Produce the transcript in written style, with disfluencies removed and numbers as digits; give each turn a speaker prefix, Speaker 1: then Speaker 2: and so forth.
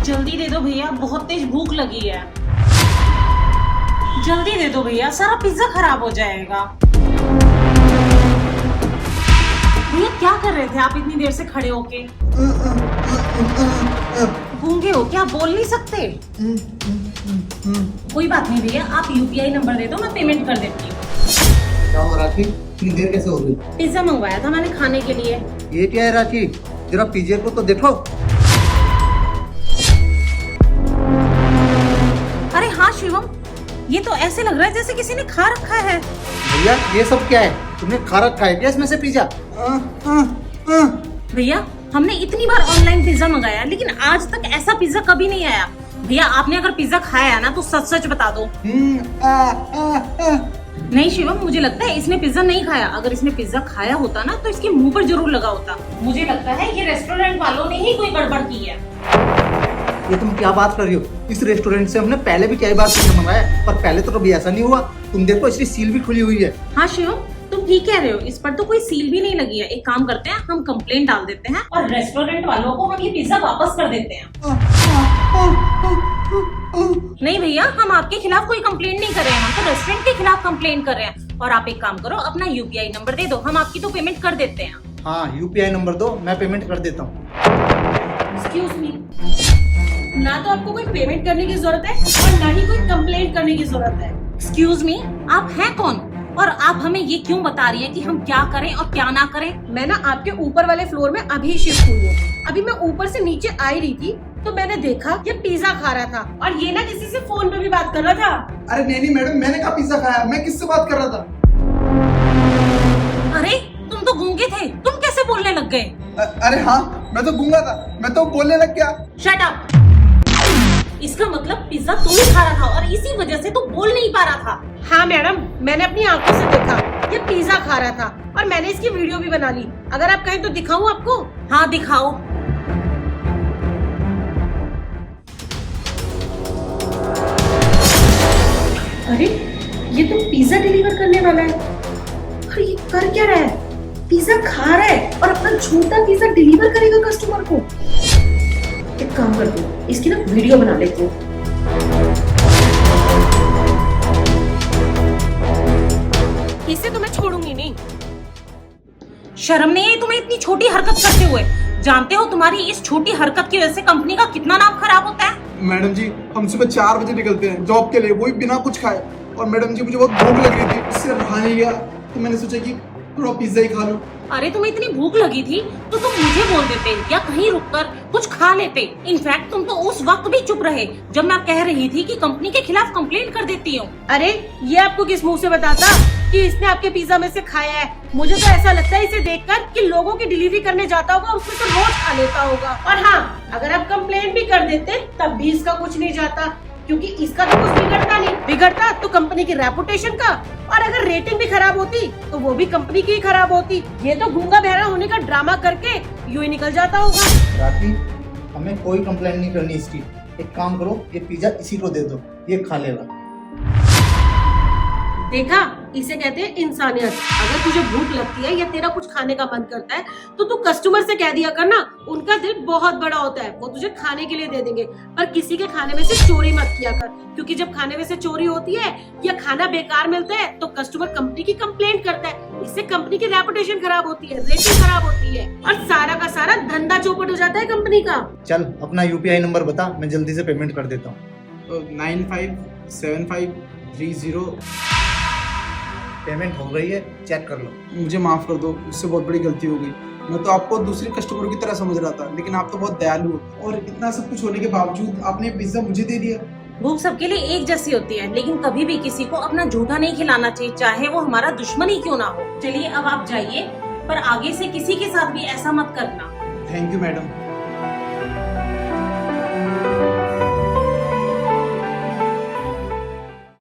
Speaker 1: जल्दी दे दो भैया, बहुत तेज भूख लगी है। जल्दी दे दो भैया, सारा पिज्जा खराब हो जाएगा। भैया क्या कर रहे थे आप इतनी देर से खड़े होके? गूंगे हो क्या, बोल नहीं सकते? कोई बात नहीं भैया, आप यूपीआई नंबर दे दो, मैं पेमेंट कर देती हूँ।
Speaker 2: क्या हो राखी, इतनी देर कैसे हो गई?
Speaker 1: पिज्जा मंगवाया था मैंने खाने के लिए।
Speaker 2: ये क्या है राखी, जरा पिज्जे को तो देखो।
Speaker 1: अरे हाँ शिवम, ये तो ऐसे लग रहा है जैसे किसी ने खा रखा है।
Speaker 2: भैया ये सब क्या है, तुमने खा रखा है क्या इसमें से पिज्जा?
Speaker 1: भैया हमने इतनी बार ऑनलाइन पिज्जा मंगाया लेकिन आज तक ऐसा पिज्जा कभी नहीं आया। भैया आपने अगर पिज्जा खाया है ना तो सच सच बता दो। नहीं शिवम, मुझे लगता है इसने पिज्जा नहीं खाया। अगर इसने पिज्जा खाया होता ना तो इसके मुंह पर जरूर लगा होता। मुझे लगता है ये रेस्टोरेंट वालों ने ही कोई गड़बड़ की है।
Speaker 2: ये तुम क्या बात कर रही हो? इस रेस्टोरेंट से हमने पहले भी कई बार पिज्जा मंगाया पर पहले तो कभी ऐसा नहीं हुआ। तुम देखो इसकी सील भी खुली हुई है।
Speaker 1: हाँ शिवम, तुम ठीक कह रहे हो, इस पर तो कोई सील भी नहीं लगी है। एक काम करते हैं, हम कंप्लेंट डाल देते हैं और रेस्टोरेंट वालों को हम ये पिज्जा वापस कर देते हैं। नहीं भैया, हम आपके खिलाफ कोई कंप्लेंट नहीं कर रहे हैं, हम तो रेस्टोरेंट के खिलाफ कंप्लेंट कर रहे हैं। और आप एक काम करो, अपना यूपीआई नंबर दे दो, हम आपकी तो पेमेंट कर देते हैं।
Speaker 2: हाँ यूपीआई नंबर दो, मैं पेमेंट कर देता हूँ।
Speaker 1: एक्सक्यूज मी, ना तो आपको कोई पेमेंट करने की जरूरत है और ना ही कोई कंप्लेंट करने की जरूरत है। एक्सक्यूज मी, आप हैं कौन और आप हमें ये क्यों बता रही हैं कि हम क्या करें और क्या ना करें?
Speaker 3: मैं ना आपके ऊपर वाले फ्लोर में अभी शिफ्ट हुई हूँ। अभी मैं ऊपर से नीचे आ रही थी तो मैंने देखा ये पिज्जा खा रहा था और ये ना किसी से फोन पे भी बात कर रहा था।
Speaker 4: अरे नहीं मैडम, मैंने कहा पिज्जा खाया, मैं किससे बात कर रहा था?
Speaker 1: अरे तुम तो गूंगे थे, तुम कैसे बोलने लग गए?
Speaker 4: अरे हाँ, मैं तो गूंगा था, मैं तो बोलने लग गया।
Speaker 1: Shut up! इसका मतलब पिज्जा तुम ही खा रहा था और इसी वजह से तू बोल नहीं पा रहा था।
Speaker 3: हाँ मैडम, मैंने अपनी आंखों से देखा ये पिज्जा खा रहा था और मैंने इसकी वीडियो भी बना ली। अगर आप कहें तो दिखाऊं आपको?
Speaker 1: हाँ दिखाओ।
Speaker 3: अरे ये तो पिज्जा डिलीवर करने वाला है। अरे ये कर क्या रहा है? पिज्जा खा रहा है और अपना छोटा पिज्जा डिलीवर करेगा कस्टमर को। एक काम कर दो, इसकी ना वीडियो बना लेती हूँ। इसे तो मैं छोड़ूंगी नहीं।
Speaker 1: शर्म नहीं है तुम्हें इतनी छोटी हरकत करते हुए? जानते हो तुम्हारी इस छोटी हरकत की वजह से कंपनी का कितना नाम खराब होता है?
Speaker 4: मैडम जी, हम सुबह 4 बजे निकलते हैं जॉब के लिए, वो भी बिना कुछ खाए। और मैडम जी मुझे बहुत भूख लग रही थी, इससे रहा नहीं गया तो मैंने सोचा कि थोड़ा पिज्जा ही खा लूं।
Speaker 1: अरे तुम्हें इतनी भूख लगी थी तो तुम मुझे बोल देते या कहीं रुककर कुछ खा लेते। इनफैक्ट तुम तो उस वक्त भी चुप रहे जब मैं कह रही थी कि कंपनी के खिलाफ कंप्लेंट कर देती हूँ।
Speaker 3: अरे ये आपको किस मुंह से बताता कि इसने आपके पिज्जा में से खाया है? मुझे तो ऐसा लगता है इसे देखकर कि लोगों की डिलीवरी करने जाता होगा, उसमें से रोज खा लेता होगा। और हाँ, अगर आप कंप्लेंट भी कर देते तब भी इसका कुछ नहीं जाता, क्योंकि इसका तो कुछ बिगड़ता नहीं। बिगड़ता तो कंपनी की रेपुटेशन का, और अगर रेटिंग भी खराब होती तो वो भी कंपनी की ही खराब होती। ये तो गूंगा बहरा होने का ड्रामा करके यूं ही निकल जाता होगा।
Speaker 2: राखी, हमें कोई कंप्लेंट नहीं करनी इसकी। एक काम करो, ये पिज्जा इसी को दे दो, ये खा लेगा।
Speaker 3: देखा, इसे कहते हैं इंसानियत। अगर तुझे भूख लगती है या तेरा कुछ खाने का मन करता है तो तू कस्टमर से कह दिया करना, उनका दिल बहुत बड़ा होता है, वो तुझे खाने के लिए दे देंगे। पर किसी के खाने में से चोरी मत किया कर, क्योंकि जब खाने में से चोरी होती है या खाना बेकार मिलता है तो कस्टमर कंपनी की कंप्लेंट करता है। इससे कंपनी की रेपुटेशन खराब होती है, रेटिंग खराब होती है और सारा का सारा धंधा चौपट हो जाता है कंपनी का।
Speaker 2: चल अपना यूपीआई नंबर बता, मैं जल्दी से पेमेंट कर देता हूँ।
Speaker 4: 957530।
Speaker 2: पेमेंट हो गई है, चेक कर लो।
Speaker 4: मुझे माफ कर दो, मुझसे बहुत बड़ी गलती हो गई। मैं तो आपको दूसरे कस्टमरों की तरह समझ रहा था, लेकिन आप तो बहुत दयालु हो और इतना सब कुछ होने के बावजूद आपने पिज्जा मुझे दे दिया।
Speaker 1: भूख सबके लिए एक जैसी होती है, लेकिन कभी भी किसी को अपना झूठा नहीं खिलाना चाहिए, चाहे वो हमारा दुश्मन ही क्यों ना हो। चलिए अब आप जाइए, पर आगे से किसी के साथ भी ऐसा मत करना।
Speaker 4: Thank you madam.